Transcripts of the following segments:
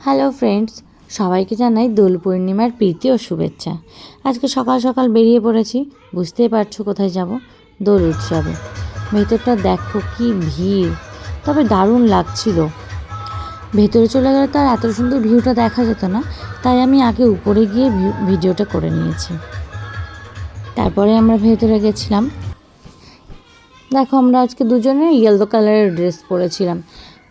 Hello friends, সবাইকে জানাই দোল পূর্ণিমার প্রীতি ও শুভেচ্ছা। আজকে সকাল সকাল বেরিয়ে পড়েছি, বুঝতেই পারছো কোথায় যাব, দোল উৎসবে। ভেতরটা দেখো কি ভিড়, তবে দারুণ লাগছিল। ভেতরে চলে গেলে তো আর এত সুন্দর ভিউটা দেখা যেত না, তাই আমি আগে উপরে গিয়ে ভিডিওটা করে নিয়েছি। তারপরে আমরা ভেতরে গেছিলাম। দেখো আমরা আজকে দুজনে ইয়েলো কালারের ড্রেস পরেছিলাম।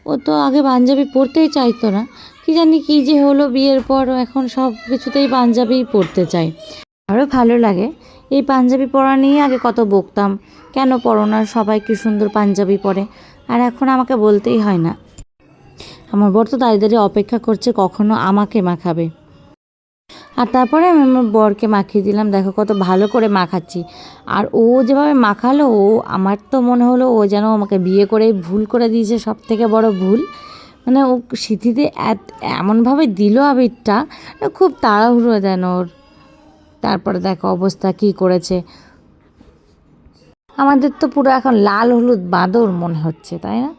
ও তো আগে পাঞ্জাবি পরতেই চাইতো না, কি জানি কী যে হলো, বিয়ের পর এখন সব কিছুতেই পাঞ্জাবিই পরতে চাই। আরও ভালো লাগে। এই পাঞ্জাবি পরা নিয়ে আগে কত বকতাম, কেন পরো না, সবাই কি সুন্দর পাঞ্জাবি পরে। আর এখন আমাকে বলতেই হয় না। আমার বর তো দাঁড়িয়ে অপেক্ষা করছে কখনো আমাকে মাখাবে। আর তারপরে আমি আমার বরকে মাখিয়ে দিলাম। দেখো কত ভালো করে মাখাচ্ছি। আর ও যেভাবে মাখালো, আমার তো মনে হলো ও যেন আমাকে বিয়ে করেই ভুল করে দিয়েছে, সব থেকে বড় ভুল। মানে ও সিঁথিতে এমনভাবে দিল আবিরটা, খুব তাড়াহুড়ো যেন ওর। তারপরে দেখো অবস্থা কী করেছে। আমাদের তো পুরো এখন লাল হলুদ বাঁদর মনে হচ্ছে, তাই না?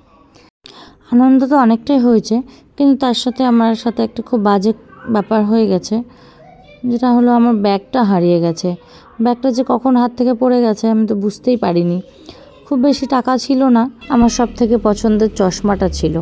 আনন্দ তো অনেকটাই হয়েছে, কিন্তু তার সাথে আমার সাথে একটা খুব বাজে ব্যাপার হয়ে গেছে, যেটা হলো আমার ব্যাগটা হারিয়ে গেছে। ব্যাগটা যে কখন হাত থেকে পড়ে গেছে আমি তো বুঝতেই পারিনি। খুব বেশি টাকা ছিল না, আমার সব থেকে পছন্দের চশমাটা ছিল।